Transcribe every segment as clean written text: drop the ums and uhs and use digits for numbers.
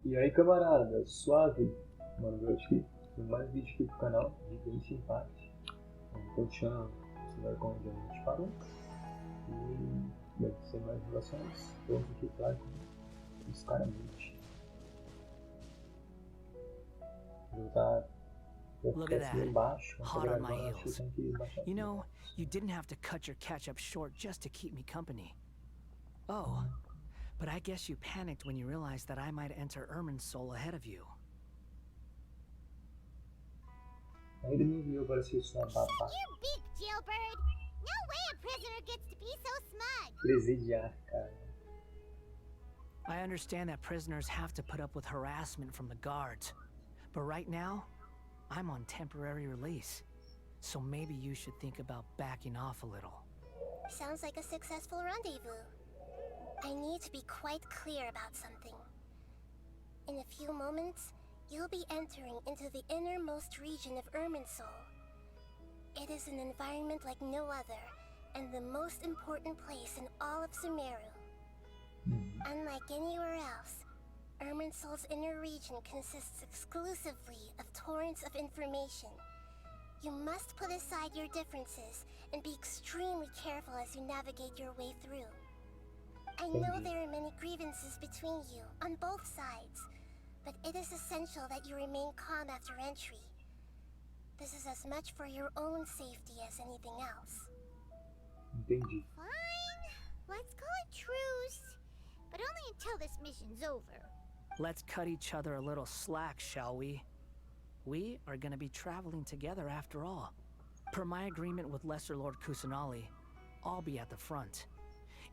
E aí, camarada, suave? ManoBigodi aqui, mais vídeo aqui pro canal de Genshin parte. Continuando esse lugar onde a gente parou. E, bem, sem mais relações, vamos aqui para com os caramute. Vou dar Look at that. embaixo, Hot on my acho que heels. tem que baixar. You know, you didn't have to cut your catch-up short just to keep me company. Oh, but I guess you panicked when you realized that I might enter Ermin's soul ahead of you. Ainda me viu, parecia isso na babaca. You big jailbird! No way a prisoner gets to be so smug! Presidiar, cara. I understand that prisoners have to put up with harassment from the guards. But right now, I'm on temporary release. So maybe you should think about backing off a little. Sounds like a successful rendezvous. I need to be quite clear about something. In a few moments, you'll be entering into the innermost region of Ermin's soul. It is an environment like no other, and the most important place in all of Sumeru. Unlike anywhere else, Ermin's soul's inner region consists exclusively of torrents of information. You must put aside your differences and be extremely careful as you navigate your way through. I know there are many grievances between you, on both sides, but it is essential that you remain calm after entry. This is as much for your own safety as anything else. Entendi. Fine. Let's call it truce. But only until this mission's over. Let's cut each other a little slack, shall we? We are gonna be traveling together after all. Per my agreement with Lesser Lord Kusanali, I'll be at the front.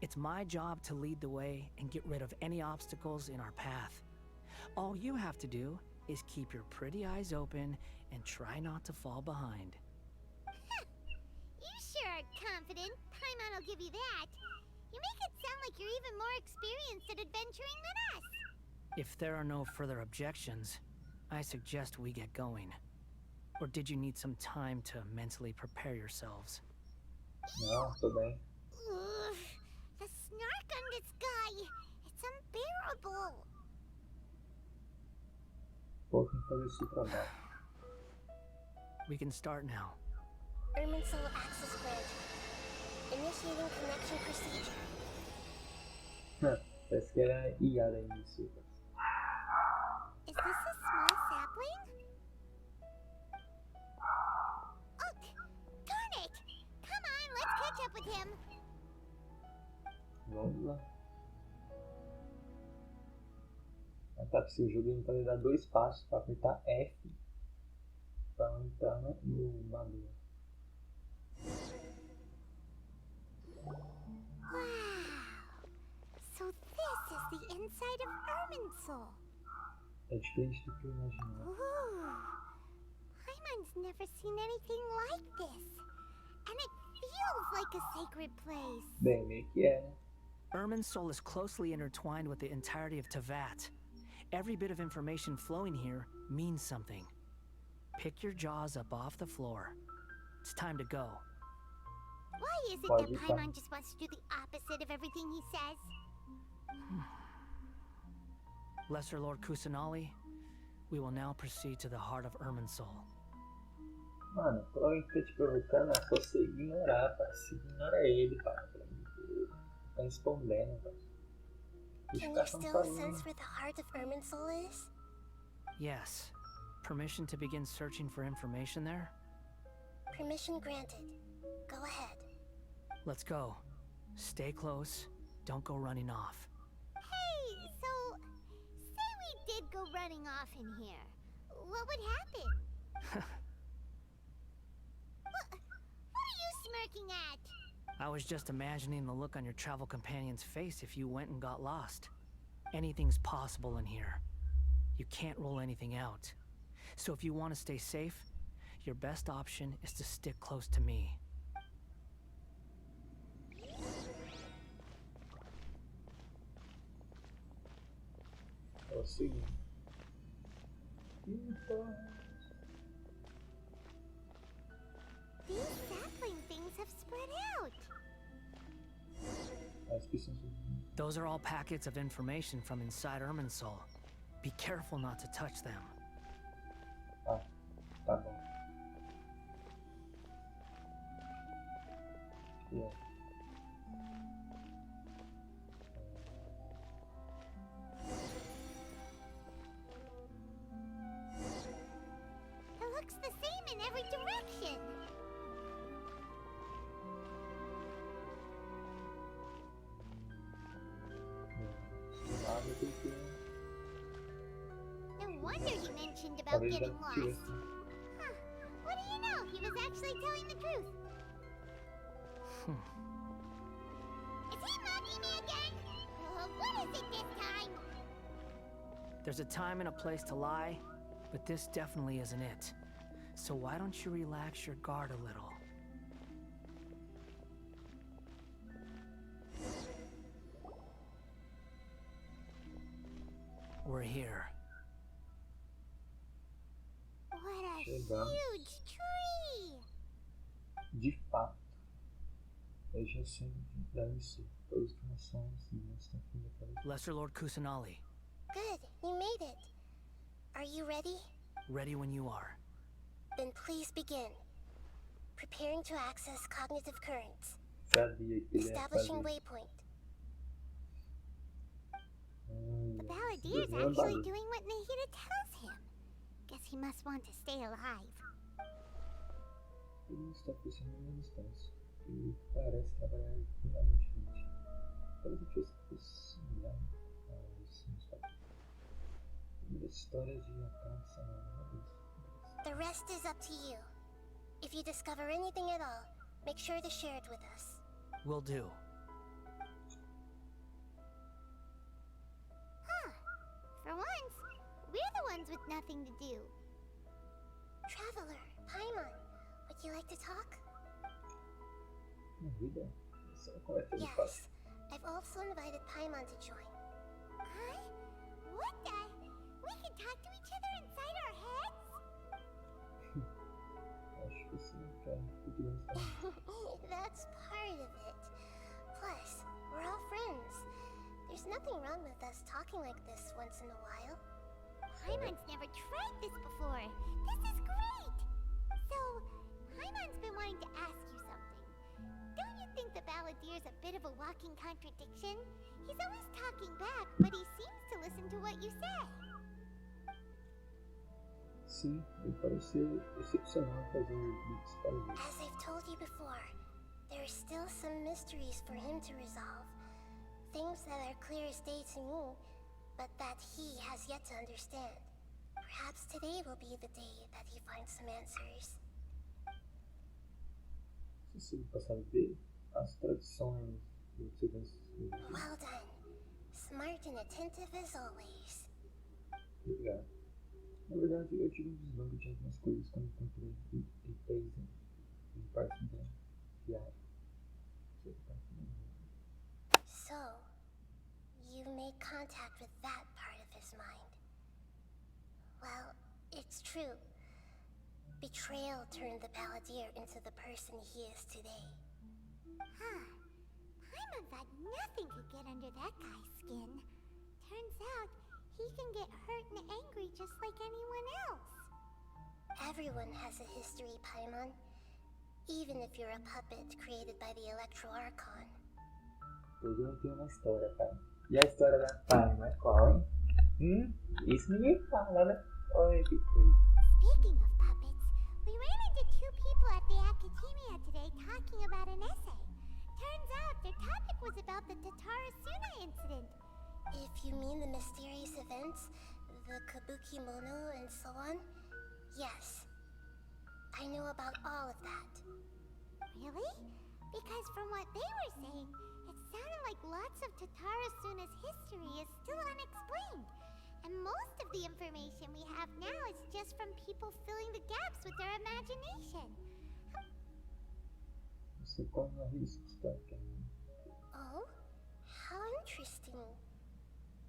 It's my job to lead the way and get rid of any obstacles in our path. All you have to do is keep your pretty eyes open and try not to fall behind. You sure are confident. Paimon will give you that. You make it sound like you're even more experienced at adventuring than us. If there are no further objections, I suggest we get going. Or did you need some time to mentally prepare yourselves? Não, tô bem. Ugh, the snark on this guy. It's unbearable. Vou fazer isso pra baixo. We can start now. Ermin's soul access granted. Initiating connection procedure. Parece que era IA da início. Is this a small sapling? Oh, darn it! Come on, let's catch up with him. Vamos lá. Ah, tá, se o jogo então dar 2 passos para apertar F para entrar no bagulho. Wow! So this is the inside of Ermin's soul. É diferente do que eu imaginava. Ooh! Paimon's never seen anything like this. And it feels like a sacred place. Bem, meio que é, né? Ermin's soul is closely intertwined with the entirety of Tevat. Every bit of information flowing here means something. Pick your jaws up off the floor. It's time to go. Why is it Pode that ir, tá? Paimon just wants to do the opposite of everything he says? Lesser Lord Kusanali, we will now proceed to the heart of Ermin's soul. Mano, quando alguém fica te provocando, é só você ignorar, pai. Se ignora ele, pai. Pelo amor de Deus. Tá respondendo, pai. Can you still sense where the heart of Ermin's soul is? Yes. Permission to begin searching for information there? Permission granted. Go ahead. Let's go. Stay close. Don't go running off. Hey, so say we did go running off in here. What would happen? What are you smirking at? I was just imagining the look on your travel companion's face if you went and got lost. Anything's possible in here. You can't rule anything out. So if you want to stay safe, your best option is to stick close to me. É o seguinte. These sapling things have spread out. As que são Those are all packets of information from inside Ermin's soul. Be careful not to touch them. Ah, tá bom. Yeah. It looks the same in every direction. No wonder he mentioned about getting lost. Huh. What do you know? He was actually telling the truth. Is he mocking me again? What is it this time? There's a time and a place to lie, but this definitely isn't it. So why don't you relax your guard a little? We're here. What a Chegamos. huge tree! De fato, eu já sei isso. Todas as informações e estão aqui na cabeça. Lesser Lord Kusanali, Good, you made it. Are you ready? ready when you are. Then please begin. Preparing to access cognitive currents. Sabia que ele ia Establishing fazer. waypoint. The Balladeer's actually doing what Nahida tells him. Guess he must want to stay alive. Ele está pensando em distância. E parece trabalhar finalmente frente. Talvez eu tivesse possibilidade isso nos papéis. Primeiras histórias de Akane Sama. The rest is up to you. If you discover anything at all, make sure to share it with us. Will do. Huh. For once, we're the ones with nothing to do. Traveler, Paimon, would you like to talk? Vida, essa é uma conversa de fato. Yes. I've also invited Paimon to join. Huh? What the? We can talk to each other inside our heads? Acho que sim, cara. That's part of it. Plus, we're all friends. There's nothing wrong with us talking like this once in a while. Paimon's never tried this before. This is great! So, Paimon's been wanting to ask you something. Don't you think the Balladeer's a bit of a walking contradiction? He's always talking back, but he seems to listen to what you say. Sim, ele pareceu excepcional fazendo beats para ver. As I've told you before, there are still some mysteries for him to resolve. Things that are clear as day to me, but that he has yet to understand. Perhaps today will be the day that he finds some answers. Se você passar a ver as tradições do Ocidente. Well done. Smart and attentive as always. Obrigado. Na verdade, eu tive um desbanco de algumas coisas quando encontrei replays em parte da viagem. So, you made contact with that part of his mind. Well, it's true. Betrayal turned the Balladeer into the person he is today. Huh. Paimon thought nothing could get under that guy's skin. Turns out, he can get hurt and angry just like anyone else. Everyone has a history, Paimon. Even if you're a puppet created by the Electro Archon. Todo mundo tem uma história, cara. E a história da Paimon é qual, hein? Isso ninguém fala, né? Olha que coisa. Speaking of puppets, we ran into two people at the Academia today talking about an essay. Turns out their topic was about the Tatarasuna incident. If you mean the mysterious events, the Kabuki Mono and so on, yes. I know about all of that. Really? Because from what they were saying, it sounded like lots of Tatarasuna's history is still unexplained. And most of the information we have now is just from people filling the gaps with their imagination. Você corre um risco, está? Oh? How interesting.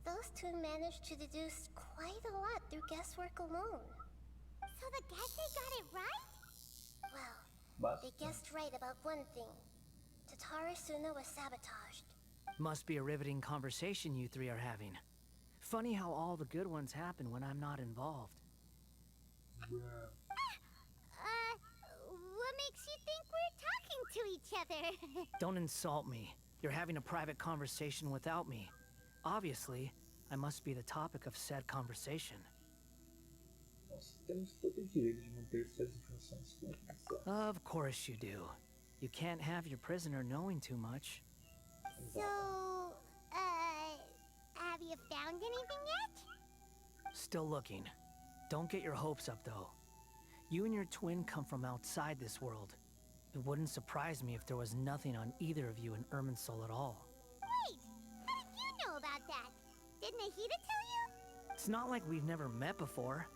Those two managed to deduce quite a lot through guesswork alone. So the Gase got it right? Well, they guessed right about one thing. Tatarasuna was sabotaged. Must be a riveting conversation you three are having. Funny how all the good ones happen when I'm not involved. Yeah. What makes you think we're talking to each other? Don't insult me. You're having a private conversation without me. Obviously, I must be the topic of said conversation. Nós temos todo o direito de manter suas informações confidenciais. Of course you do. You can't have your prisoner knowing too much. So, have you found anything yet? Still looking. Don't get your hopes up, though. You and your twin come from outside this world. It wouldn't surprise me if there was nothing on either of you in Irminsul at all. Wait, how did you know about that? Did Nahida tell you? It's not like we've never met before.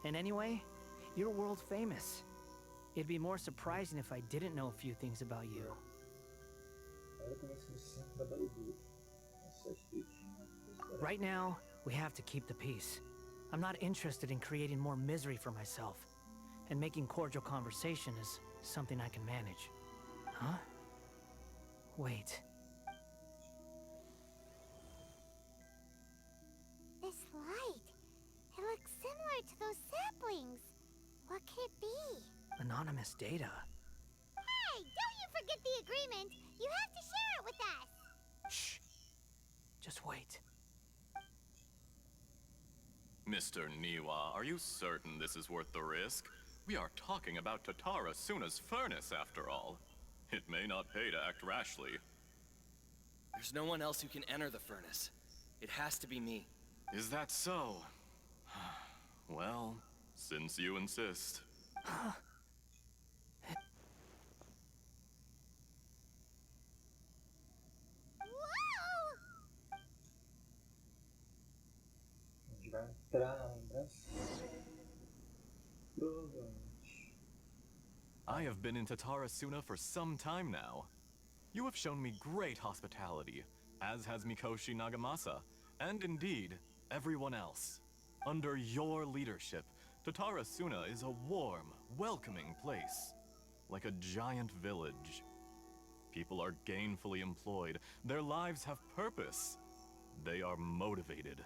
And anyway, you're world famous. It'd be more surprising if I didn't know a few things about you. Ela começa no centro da barulho. Nossa, Right now, we have to keep the peace. I'm not interested in creating more misery for myself. And making cordial conversation is something I can manage. Huh? Wait. This light. It looks similar to those saplings. What could it be? Anonymous data. Hey, don't you forget the agreement. You have to share it with us. Shh. Just wait. Mr. Niwa, are you certain this is worth the risk? We are talking about Tatara Suna's furnace, after all. It may not pay to act rashly. There's no one else who can enter the furnace. It has to be me. Is that so? Well, since you insist. Whoa! A gente vai entrar na lembrança. Provavelmente. I have been in Tatara Suna for some time now. You have shown me great hospitality, as has Mikoshi Nagamasa, and indeed, everyone else. Under your leadership, Tatara Suna is a warm, welcoming place. Like a giant village. People are gainfully employed. Their lives have purpose. They are motivated.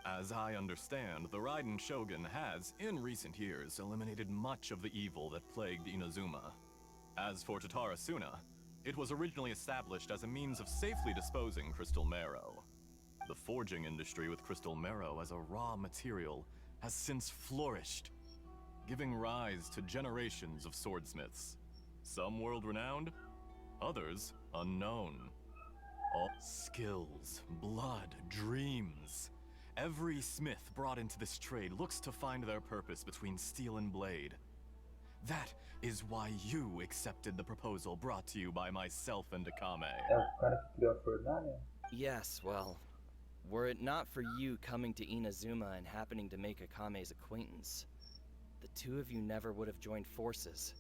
As I understand, the Raiden Shogun has, in recent years, eliminated much of the evil that plagued Inazuma. As for Tatara Suna, it was originally established as a means of safely disposing crystal marrow. The forging industry with crystal marrow as a raw material has since flourished, giving rise to generations of swordsmiths. Some world-renowned, others unknown. All skills, blood, dreams. Every smith brought into this trade looks to find their purpose between steel and blade. That is why you accepted the proposal brought to you by myself and Akame. É o cara que criou a fornalha? Yes, well, were it not for you coming to Inazuma and happening to make Akame's acquaintance, the two of you never would have joined forces.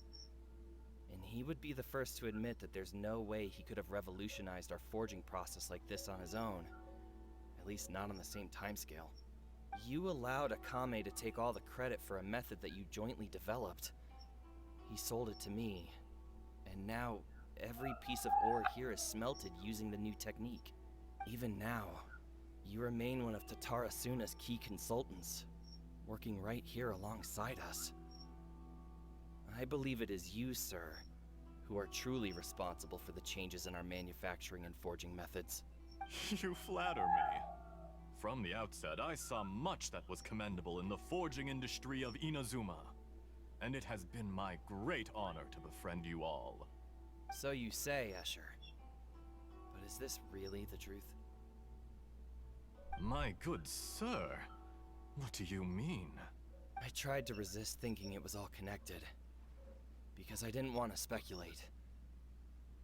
And he would be the first to admit that there's no way he could have revolutionized our forging process like this on his own. At least not on the same timescale. You allowed Akame to take all the credit for a method that you jointly developed. He sold it to me, and now every piece of ore here is smelted using the new technique. Even now, you remain one of Tatara Suna's key consultants, working right here alongside us. I believe it is you, sir, who are truly responsible for the changes in our manufacturing and forging methods. You flatter me. From the outset, I saw much that was commendable in the forging industry of Inazuma. And it has been my great honor to befriend you all. So you say, Escher. But is this really the truth? My good sir, what do you mean? I tried to resist thinking it was all connected. Because I didn't want to speculate.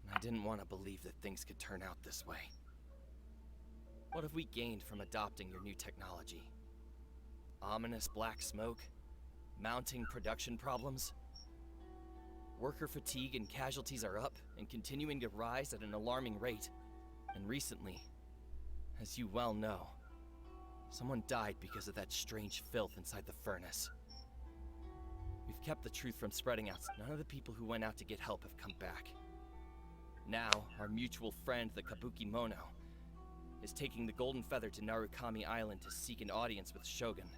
And I didn't want to believe that things could turn out this way. What have we gained from adopting your new technology? Ominous black smoke? Mounting production problems? Worker fatigue and casualties are up and continuing to rise at an alarming rate. And recently, as you well know, someone died because of that strange filth inside the furnace. We've kept the truth from spreading out. None of the people who went out to get help have come back. Now, our mutual friend, the Kabuki Mono, is taking the Golden Feather to Narukami Island to seek an audience with Shogun.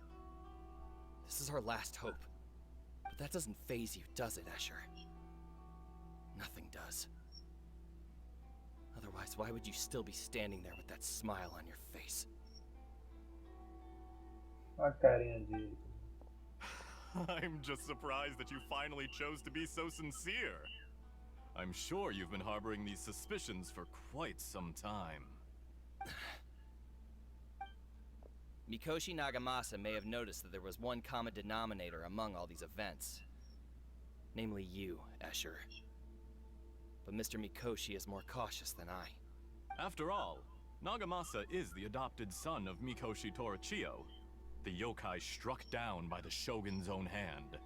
This is our last hope. But that doesn't faze you, does it, Escher? Nothing does. Otherwise, why would you still be standing there with that smile on your face? Olha a carinha dele. I'm just surprised that you finally chose to be so sincere. I'm sure you've been harboring these suspicions for quite some time. Mikoshi Nagamasa may have noticed that there was one common denominator among all these events. Namely you, Escher. But Mr. Mikoshi is more cautious than I. After all, Nagamasa is the adopted son of Mikoshi Torichiyo, the yokai struck down by the Shogun's own hand.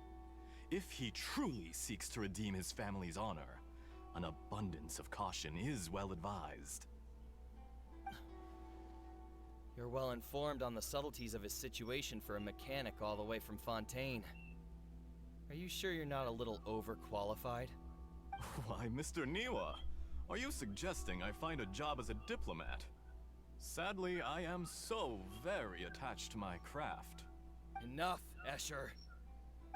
If he truly seeks to redeem his family's honor, an abundance of caution is well advised. You're well informed on the subtleties of his situation for a mechanic all the way from Fontaine. Are you sure you're not a little overqualified? Why, Mr. Niwa, are you suggesting I find a job as a diplomat? Sadly, I am so very attached to my craft. Enough, Escher.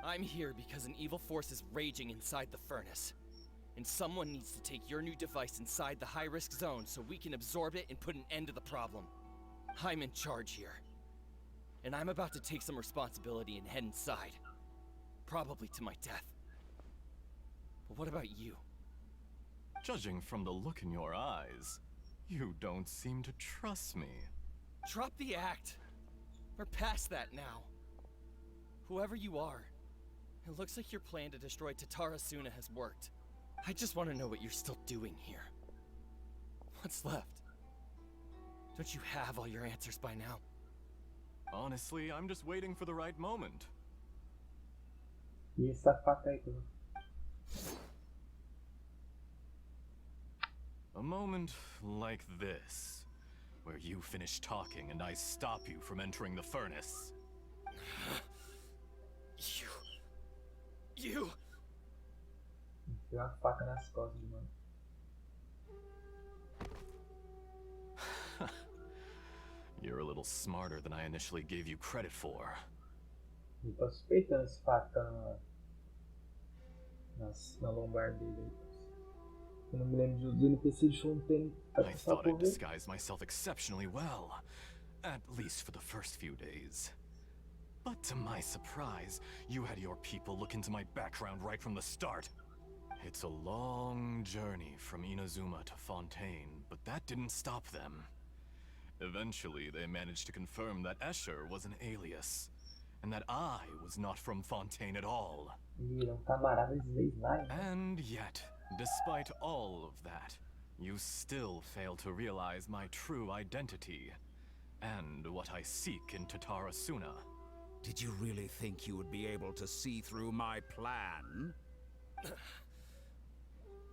I'm here because an evil force is raging inside the furnace. And someone needs to take your new device inside the high-risk zone so we can absorb it and put an end to the problem. I'm in charge here. And I'm about to take some responsibility and head inside. Probably to my death. But what about you? Judging from the look in your eyes, you don't seem to trust me. Drop the act. We're past that now. Whoever you are, it looks like your plan to destroy Tatarasuna has worked. I just want to know what you're still doing here. What's left? Don't you have all your answers by now? Honestly, I'm just waiting for the right moment. E essa faca aí, A moment like this, where you finish talking and I stop you from entering the furnace. You... Enfiou uma faca nas costas, mano. You're a little smarter than I initially gave you credit for. Eu tô suspeitando esse facão na lombar dele. Eu não me lembro dos NPCs de Fontaine. I thought I disguised myself exceptionally well, at least for the first few days. But to my surprise, you had your people look into my background right from the start. It's a long journey from Inazuma to Fontaine, but that didn't stop them. Eventually, they managed to confirm that Escher was an alias, and that I was not from Fontaine at all. And yet, despite all of that, you still fail to realize my true identity, and what I seek in Tatarasuna. Did you really think you would be able to see through my plan?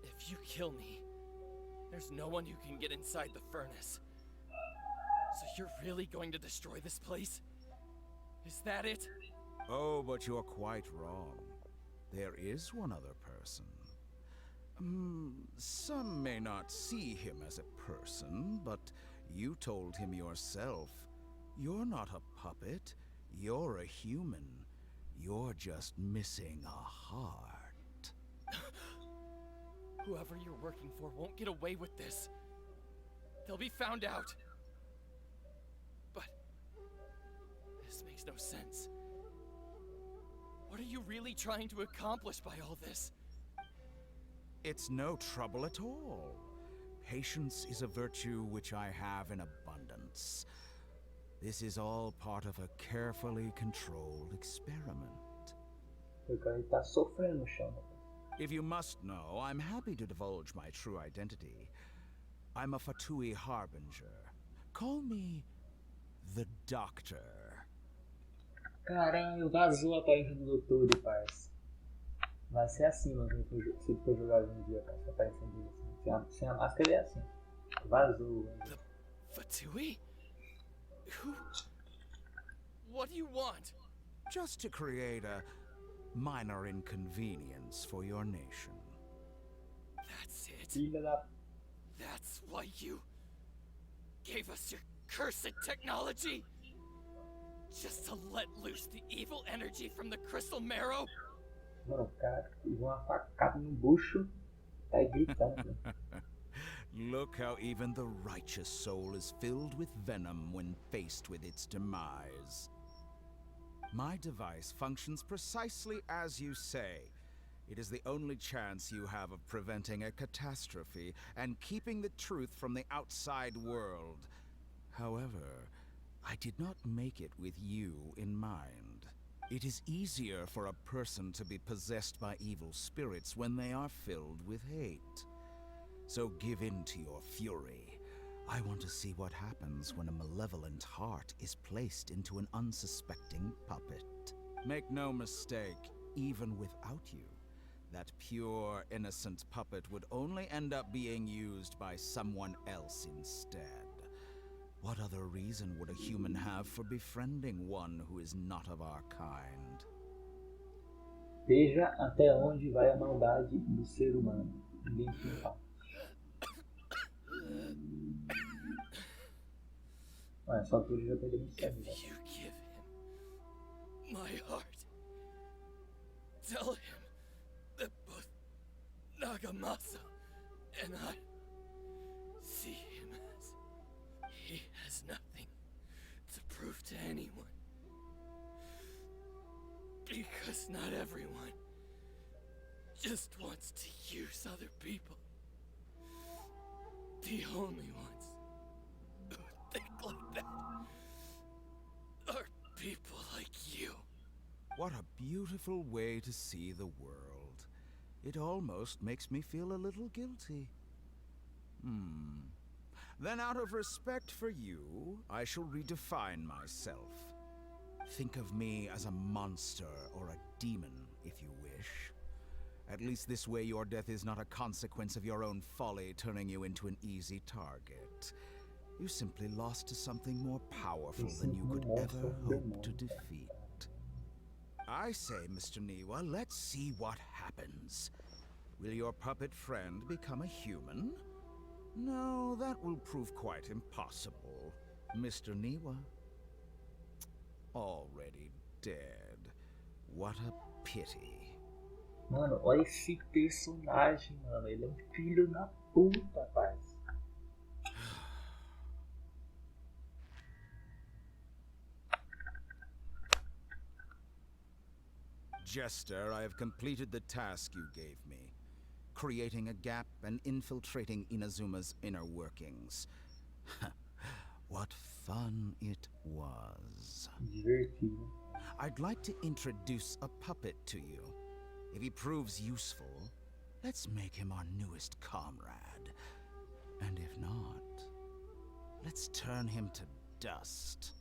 If you kill me, there's no one who can get inside the furnace. So you're really going to destroy this place? Is that it? Oh, but you're quite wrong. There is one other person. Some may not see him as a person, but you told him yourself. You're not a puppet. You're a human. You're just missing a heart. Whoever you're working for won't get away with this. They'll be found out. But this makes no sense. What are you really trying to accomplish by all this? It's no trouble at all. Patience is a virtue which I have in abundance. This is all part of a carefully controlled experiment. Ele tá sofrendo no chão. If you must know, I'm happy to divulge my true identity. I'm a Fatui Harbinger. Call me the Doctor. Caralho, vazou a aparência do doutor, parça. Vai ser assim, mano, se for jogar um dia, parça, a aparência dele assim. Sem a máscara ele é assim. Vazou, velho. Fatui? Who? What do you want? Just to create a minor inconvenience for your nation. That's it? Filha da... That's why you... gave us your cursed technology? Just to let loose the evil energy from the crystal marrow? Mano, o cara usou uma facada no bucho, tá aí gritando. Look how even the righteous soul is filled with venom when faced with its demise. My device functions precisely as you say. It is the only chance you have of preventing a catastrophe and keeping the truth from the outside world. However, I did not make it with you in mind. It is easier for a person to be possessed by evil spirits when they are filled with hate. So give in to your fury. I want to see what happens when a malevolent heart is placed into an unsuspecting puppet. Make no mistake, even without you, that pure, innocent puppet would only end up being used by someone else instead. What other reason would a human have for befriending one who is not of our kind? Veja até onde vai a maldade do ser humano. Genshin Impact. Ah, essa altura já tá dando certo. If you give him my heart, tell him that both Nagamasa and I see him as he has nothing to prove to anyone. Because not everyone just wants to use other people. The only ones who think like that are people like you. What a beautiful way to see the world. It almost makes me feel a little guilty. Then out of respect for you, I shall redefine myself. Think of me as a monster or a demon, if you wish. At least this way your death is not a consequence of your own folly turning you into an easy target. You simply lost to something more powerful than you could ever hope to defeat. I say, Mr. Niwa, let's see what happens. Will your puppet friend become a human? No, that will prove quite impossible. Mr. Niwa, already dead. What a pity. Mano, olha esse personagem, mano. Ele é um filho da puta, rapaz. Jester, I have completed the task you gave me. Creating a gap and infiltrating Inazuma's inner workings. What fun it was. Divertido. I'd like to introduce a puppet to you. If he proves useful, let's make him our newest comrade. And if not, let's turn him to dust.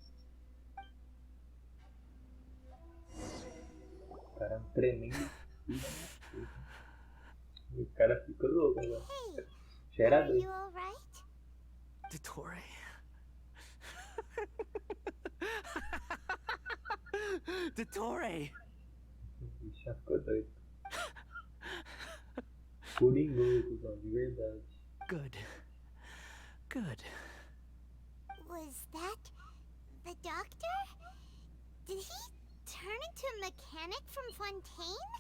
O cara é um tremendo filho da puta. O cara ficou louco agora. Hey, are Cheirador. you alright? Dottore. Dottore! O bicho já ficou doido. Coringou, cuzão, de verdade. Good. Good. Was that the doctor? Did he turn into a mechanic from Fontaine?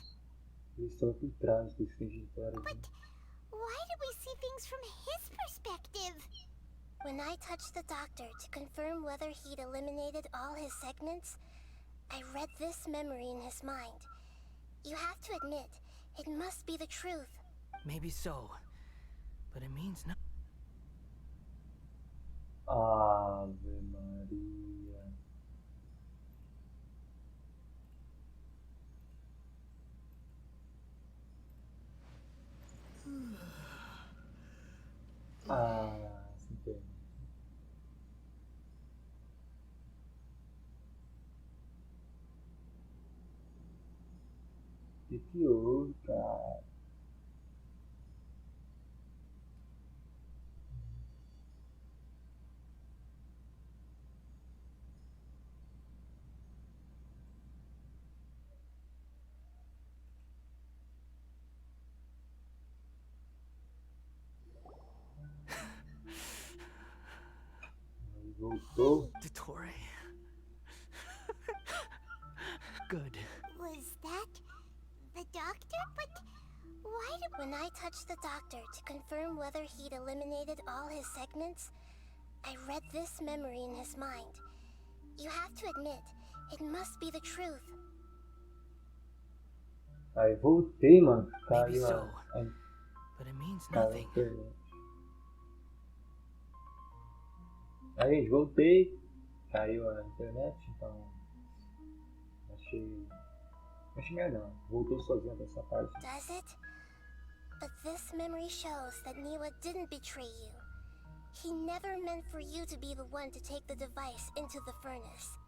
Eles estão por trás desse Santuário. But why do we see things from his perspective? When I touched the doctor to confirm whether he'd eliminated all his segments, I read this memory in his mind. You have to admit, it must be the truth. Maybe so. But it means no. Ave Maria. Sem pena. Que houve, cara? Lutou. Dottore. Good. Was that the doctor? But why did... When I touched the doctor to confirm whether he'd eliminated all his segments, I read this memory in his mind. You have to admit, it must be the truth. Aí voltei, mano. Maybe Caiu so, a but it means caiu a nothing. internet. Aí, gente, voltei. Caiu a internet, então... Achei merda, não. Voltou sozinho dessa parte. Does it? But this memory shows that Niwa didn't betray you. He never meant for you to be the one to take the device into the furnace.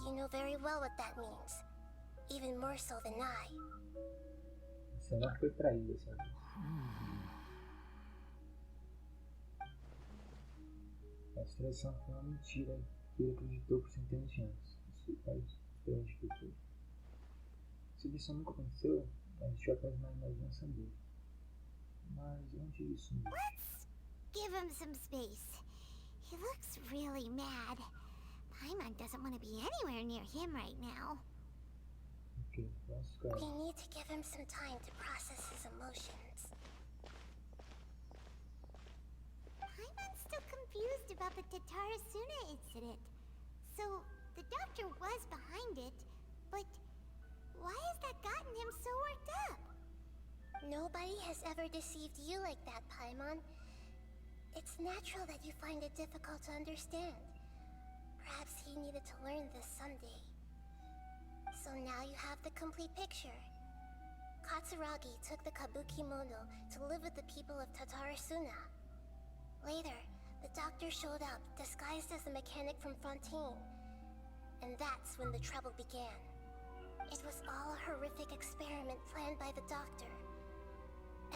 You know very well what that means. Even more so than I. Você não foi traída, sabe? Essa traição foi uma mentira que ele acreditou por centenas de anos. Isso faz grande cultura. Se isso nunca aconteceu, a gente vai apenas na imaginação dele. Mas onde isso mesmo? Let's give him some space. He looks really mad. Paimon doesn't want to be anywhere near him right now. Ok, vamos ficar. We need to give him some time to process his emotions. Paimon's still confused about the Tatarasuna incident. So, the doctor was behind it, but why has that gotten him so worked up? Nobody has ever deceived you like that, Paimon. It's natural that you find it difficult to understand. Perhaps he needed to learn this someday. So now you have the complete picture. Katsuragi took the Kabuki Mono to live with the people of Tatarasuna. Later, the doctor showed up, disguised as a mechanic from Fontaine. And that's when the trouble began. It was all a horrific experiment planned by the doctor.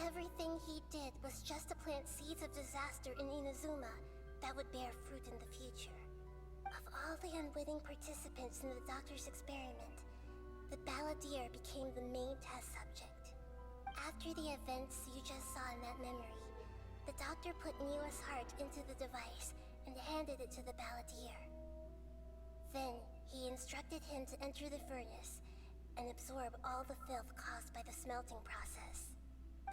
Everything he did was just to plant seeds of disaster in Inazuma that would bear fruit in the future. Of all the unwitting participants in the doctor's experiment, the balladeer became the main test subject. After the events you just saw in that memory, the doctor put Niwa's heart into the device and handed it to the balladeer. Then, he instructed him to enter the furnace and absorb all the filth caused by the smelting process.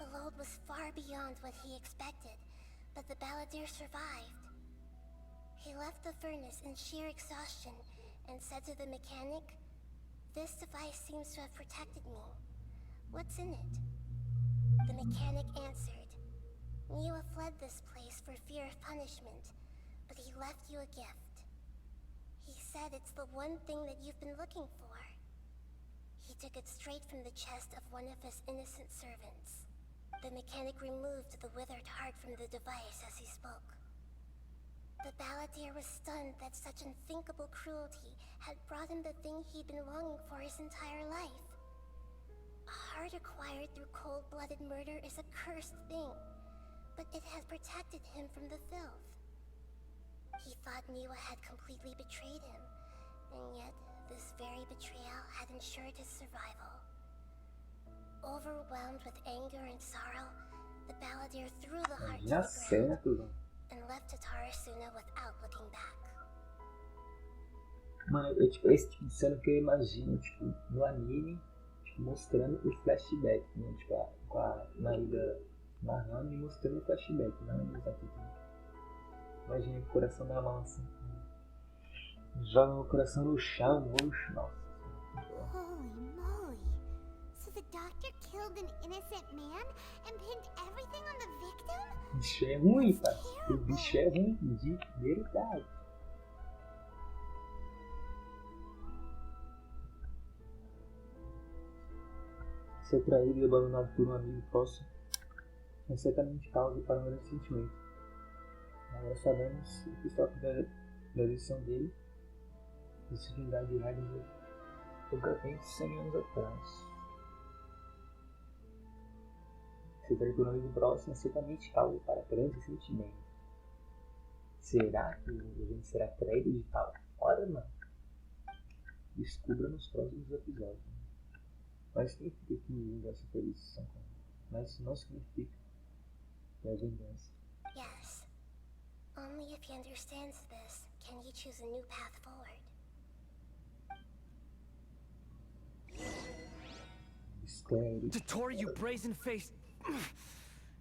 The load was far beyond what he expected, but the balladeer survived. He left the furnace in sheer exhaustion and said to the mechanic, "This device seems to have protected me. What's in it?" The mechanic answered, "Niwa fled this place for fear of punishment, but he left you a gift. He said it's the one thing that you've been looking for." He took it straight from the chest of one of his innocent servants. The mechanic removed the withered heart from the device as he spoke. The balladeer was stunned that such unthinkable cruelty had brought him the thing he'd been longing for his entire life. A heart acquired through cold-blooded murder is a cursed thing, but it has protected him from the filth. He thought Niwa had completely betrayed him, and yet this very betrayal had ensured his survival. Overwhelmed with anger and sorrow, the balladeer threw the heart to Já the sei, né, ground cuzão? and left Tatarasuna without looking back. Mano, tipo, esse tipo de cena que eu imagino, tipo, no anime, tipo, mostrando o flashback, né? Tipo, com a Narida narrando e mostrando o flashback, não é capítulo. Imagina o coração da mão assim. Joga o coração no chão, roxo, nossa. Holy moly! So the doctor killed an innocent man and pinned everything on the victim? O bicho é ruim, pai. O bicho é ruim, de verdade. Ser traído e abandonado por um amigo próximo é certamente causa para um grande sentimento. Agora sabemos o que está por trás da decisão dele de se vingar de Raider concretamente 100 anos atrás. Ser traído por um amigo próximo é certamente causa para grande sentimento. Será que a gente será traído de tal hora, mano? Descubra nos próximos episódios. Mas significa que vingança e feliz são comuns. Mas isso não significa que é vingança. Yes, Only if he understands this can he choose a new path forward. Mistério. Dottori, you brazen-faced...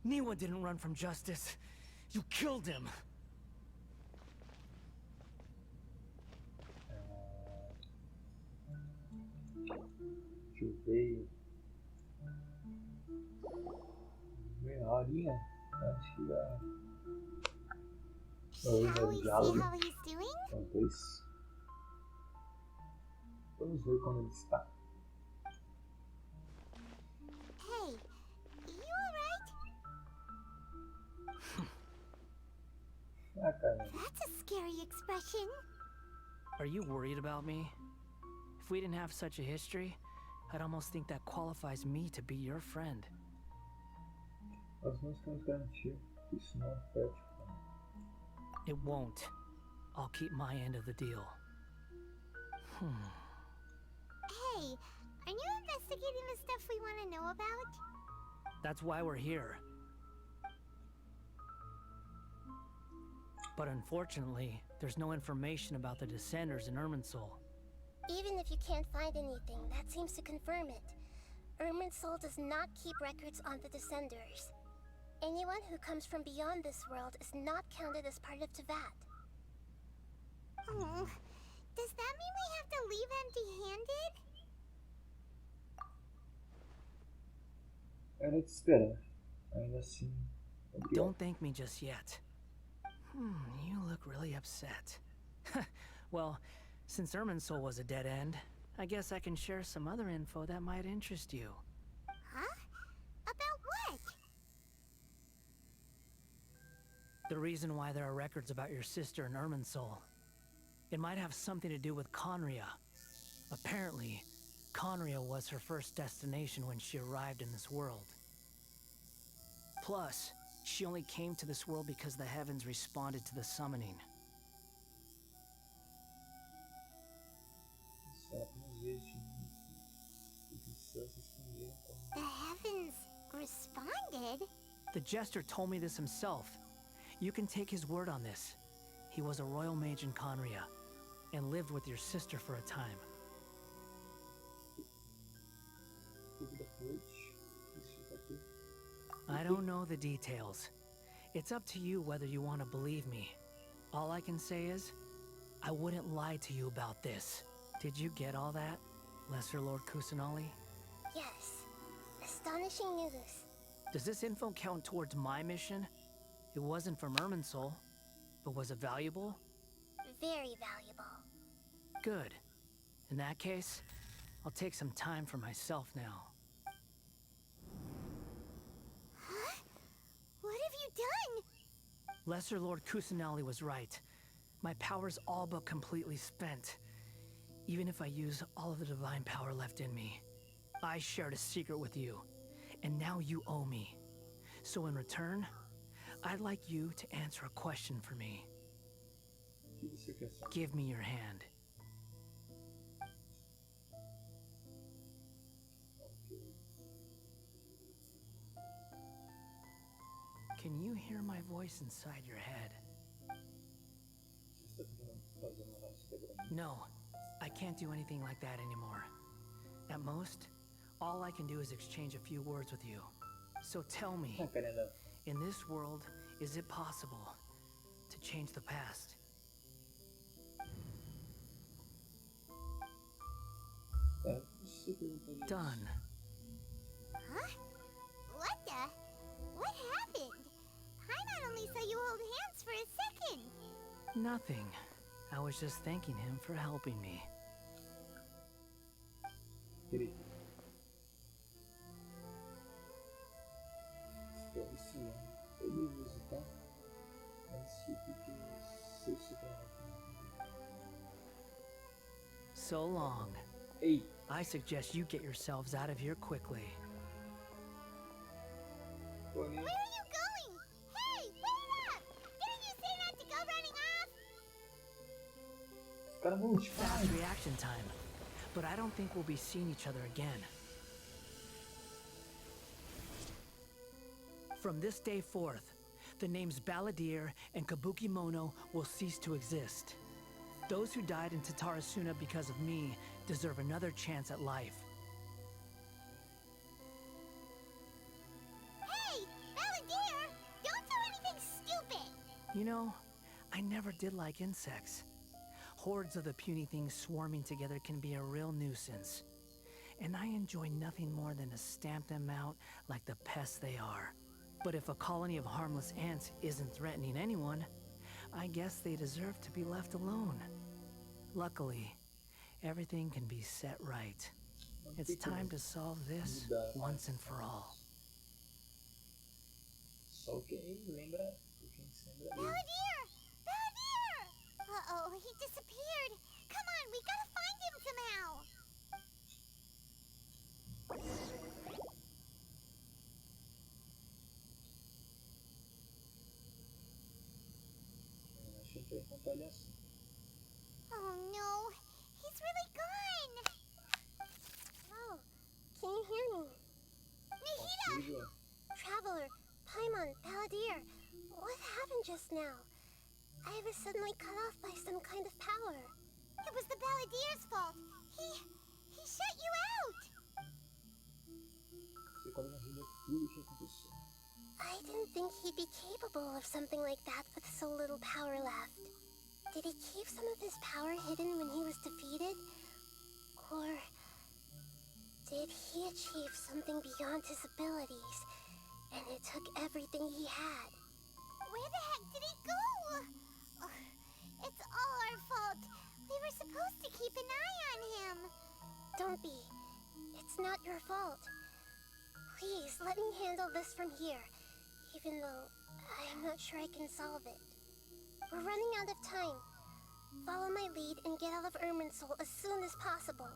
Niwa didn't run from justice. You killed him. Deixa eu ver. Meia horinha? Acho que dá. Shall we see how he's doing? Enquanto isso, vamos ver como ele está. Hey, you alright? Ah, cara. That's a scary expression. Are you worried about me? If we didn't have such a history, I'd almost think that qualifies me to be your friend. Nós não estamos garantindo que isso não afete. It won't. I'll keep my end of the deal. Hey, are you investigating the stuff we want to know about? That's why we're here. But unfortunately, there's no information about the Descenders in Irminsul. Even if you can't find anything, that seems to confirm it. Irminsul does not keep records on the Descenders. Anyone who comes from beyond this world is not counted as part of Teyvat. Oh, does that mean we have to leave empty-handed? Era de esperar. Ainda assim. Obrigado. Don't thank me just yet. You look really upset. Well, since Irminsul was a dead end, I guess I can share some other info that might interest you. Huh? About what? The reason why there are records about your sister in Irminsul. It might have something to do with Conria. Apparently, Conria was her first destination when she arrived in this world. Plus, she only came to this world because the heavens responded to the summoning. The heavens responded? The Jester told me this himself. You can take his word on this. He was a royal mage in Conria, and lived with your sister for a time. I don't know the details. It's up to you whether you want to believe me. All I can say is, I wouldn't lie to you about this. Did you get all that, Lesser Lord Kusanali? Yes. Astonishing news. Does this info count towards my mission? It wasn't from Irminsul, but was it valuable? Very valuable. Good. In that case, I'll take some time for myself now. Huh? What have you done? Lesser Lord Kusanali was right. My power's all but completely spent. Even if I use all of the divine power left in me. I shared a secret with you, and now you owe me. So in return, I'd like you to answer a question for me. Give me your hand. Can you hear my voice inside your head? No, I can't do anything like that anymore. At most, all I can do is exchange a few words with you. So tell me, in this world, is it possible to change the past? Done. Huh? What the? What happened? Paimon only saw you hold hands for a second. Nothing. I was just thanking him for helping me. So long. I suggest you get yourselves out of here quickly. Where are you going? Hey, wait up! Didn't you say not to go running off? Fast reaction time. But I don't think we'll be seeing each other again. From this day forth, the names Balladeer and Kabukimono will cease to exist. Those who died in Tatarasuna because of me deserve another chance at life. Hey, Balladeer! Don't do anything stupid! You know, I never did like insects. Hordes of the puny things swarming together can be a real nuisance. And I enjoy nothing more than to stamp them out like the pests they are. But if a colony of harmless ants isn't threatening anyone, I guess they deserve to be left alone. Luckily, everything can be set right. It's time to solve this once and for all. Só quem lembra, quem se lembra dele. Balladeer! Balladeer! Uh-oh, he disappeared. Come on, we gotta find him somehow. Acho que a gente vai encontrar ele assim. Oh no, he's really gone. Oh, can you hear me? Nihida! Possível? Traveler, Paimon, Balladeer, what happened just now? I was suddenly cut off by some kind of power. It was the Balladeer's fault. He shut you out. Você quase imagina tudo o que aconteceu. I didn't think he'd be capable of something like that with so little power left. Did he keep some of his power hidden when he was defeated? Or did he achieve something beyond his abilities, and it took everything he had? Where the heck did he go? Oh, it's all our fault. We were supposed to keep an eye on him. Don't be. It's not your fault. Please, let me handle this from here, even though I'm not sure I can solve it. We're running out of time. Follow my lead and get out of Irminsul as soon as possible.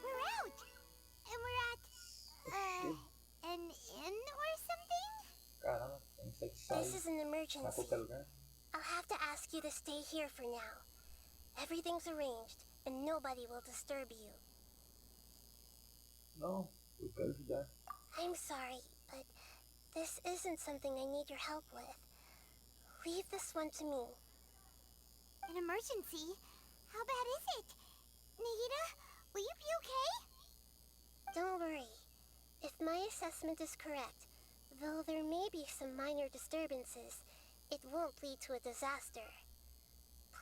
We're out! And we're at, an inn or something? Caramba, tem que sair This is an pra emergency. qualquer lugar. I'll have to ask you to stay here for now. Everything's arranged, and nobody will disturb you. Não, eu quero ajudar. I'm sorry, but this isn't something I need your help with. Leave this one to me. An emergency? How bad is it? Nihida, will you be okay? Don't worry. If my assessment is correct, though there may be some minor disturbances, it won't lead to a disaster.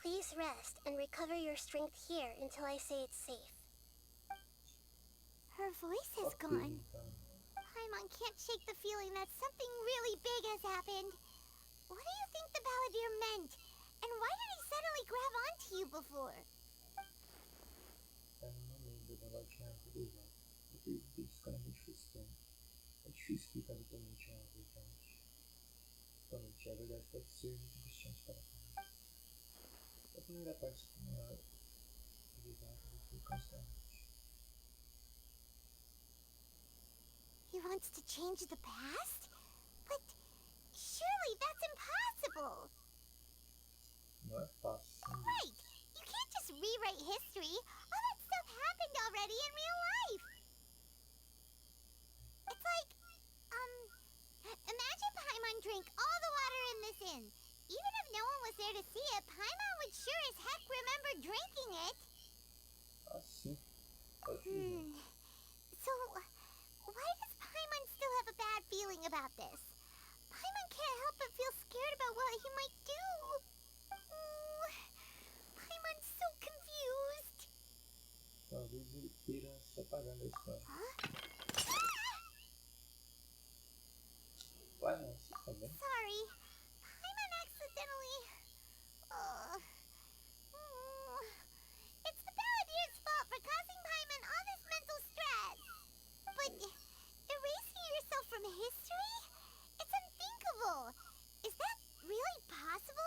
Please rest and recover your strength here until I say it's safe. Her voice is Ok, gone. então. Paimon can't shake the feeling that something really big has happened. What do you think the Balladeer meant? And why did he suddenly grab onto you before? Eu não lembro da latinha anterior. Porque isso fica muito frustrante. É difícil explicar totalmente a verdade. Totalmente a verdade pode ser muito angustiante para a gente. A primeira parte é a verdade foi constante. He wants to change the past? But surely that's impossible! Não é fácil. Right! You can't just rewrite history. All that stuff happened already in real life. It's like, imagine Paimon drank all the water in this inn. Even if no one was there to see it, Paimon would sure as heck remember drinking it. Assim. Pode ir. So, why does Paimon still have a bad feeling about this? Paimon can't help but feel scared about what he might do. Paimon's so confused. Talvez ele queira se apagar da história. Vai, nossa, tá bem? Sorry. Paimon accidentally... It's the Balladeer's fault for causing Paimon all this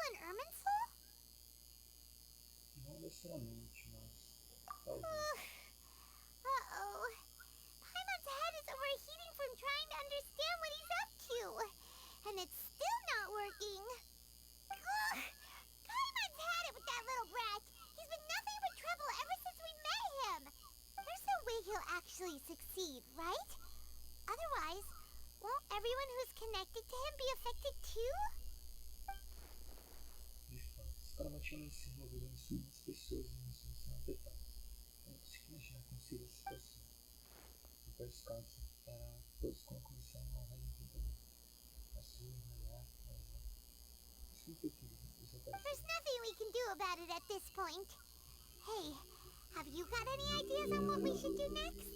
in Irminsul? Não necessariamente, mas talvez. Uh-oh. Paimon's head is overheating from trying to understand what he's up to. And it's still not working. Ugh. Paimon's had it with that little brat. He's been nothing but trouble ever since we met him. There's no way he'll actually succeed, right? Otherwise, won't everyone who's connected to him be affected too? De fato, os caras mantinham se envolvido em suas pessoas e não são afetadas. Eu não consigo imaginar como seria a situação. No caso caso, era todos com a comissão a representar a sua raiar, isso não foi tudo, isso There's apareceu. nothing we can do about it at this point. Hey, have you got any ideas on what we should do next?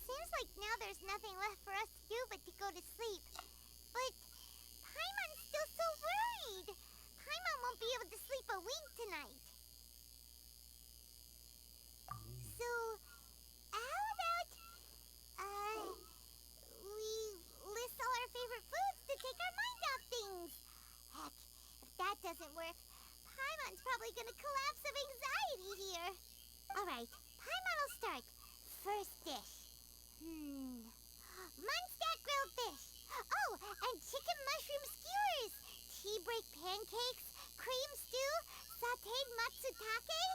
Seems like now there's nothing left for us to do but to go to sleep. But Paimon's still so worried. Paimon won't be able to sleep a wink tonight. So, how about, we list all our favorite foods to take our mind off things? Heck, if that doesn't work, Paimon's probably gonna collapse of anxiety here. Alright, Paimon will start. First dish. Munstack grilled fish. Oh, and chicken mushroom skewers. Tea break pancakes, cream stew, sauteed matsutake,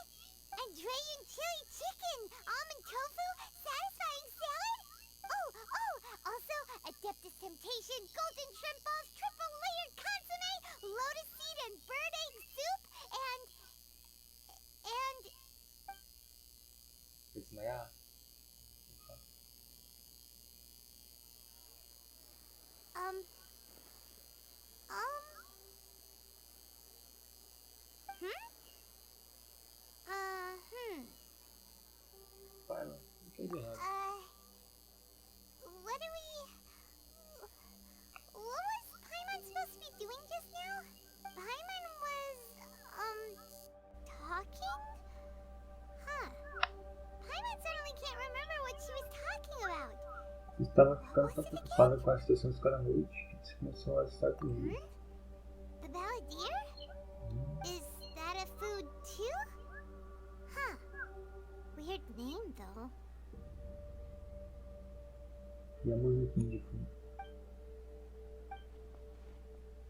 and Dragon chili chicken, almond tofu, satisfying salad. Oh, also Adeptus Temptation, golden shrimp balls, triple layered consomme, lotus seed and bird egg soup, and... Desmaiar? Pai, não entendi nada. What was Paimon supposed to be doing just now? Paimon was, talking? Huh. Paimon suddenly can't remember what she was talking about. Estava ficando tão preocupada com a situação dos caras à noite que se começou a estar comigo. The balladeer? Is that a food too? Huh. Weird name though. E a musiquinha de fundo.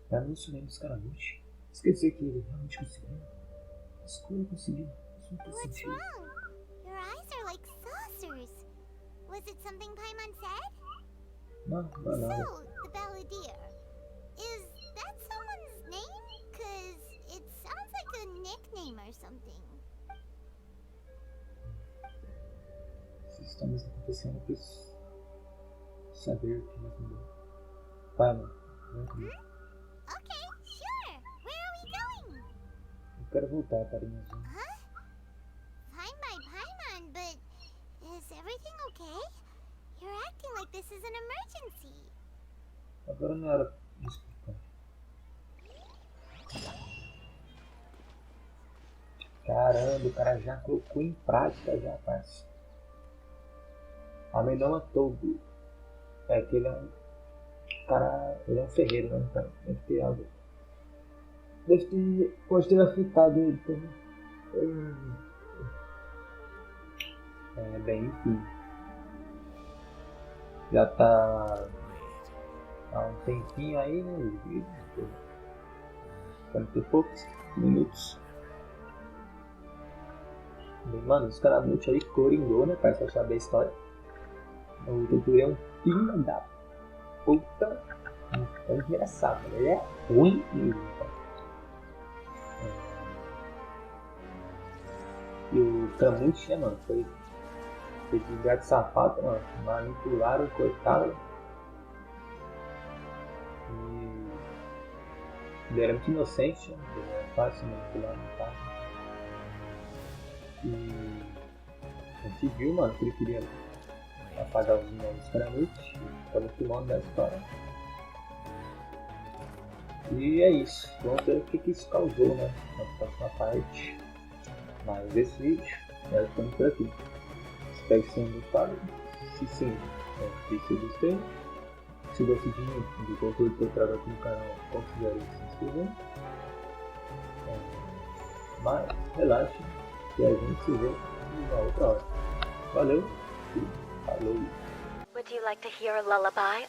Eu não sou nem dos caras à noite. Isso quer dizer que ele realmente conseguiu? Mas como ele conseguiu? Isso não faz What's sentido. wrong? Your eyes are like saucers. Was it something Paimon said? Não, não é nada. So, the balladeer. Is that someone's name? 'Cause it sounds like a nickname or something. Se está mesmo acontecendo, eu preciso saber o que mais mudou. Vai, mano. Vem comigo. Okay, sure. Where are we going? Eu quero voltar para minha zona. Huh? Fine by Paimon, but is everything okay? You're acting like this is an emergency. Agora não era de explicar. Caramba, o cara já colocou em prática já, parça. A Menoma Togo. É que ele é um cara. Ele é um ferreiro, né? Então, deve ter algo. Pode ter afetado ele também. Bem, enfim. Já tá há um tempinho aí, né? 40 e poucos minutos. Bem, mano, os caras multi aí coringou, né, pai? Pra saber a história. O doutor é um filho da puta. É engraçado, né? Ele é ruim mesmo, pai. E o Camute, né, mano? Foi de gato safado, mano. Manipularam, cortaram. E ele era muito inocente, né? Ele era fácil manipular, não tá? E a gente viu, mano, que ele queria apagar os nomes para a noite. Estava filmando da história. E é isso. Vamos ver o que isso causou, né? Na próxima parte. Mais desse vídeo. Nós estamos por aqui. Espero que tenham gostado. Se sim, deixe seu gostei. Se gostou de mim, do conteúdo que eu trago aqui no canal, considere se inscrever. Mas relaxe que a gente se vê numa outra hora. Valeu e falou! Would you like to hear a lullaby?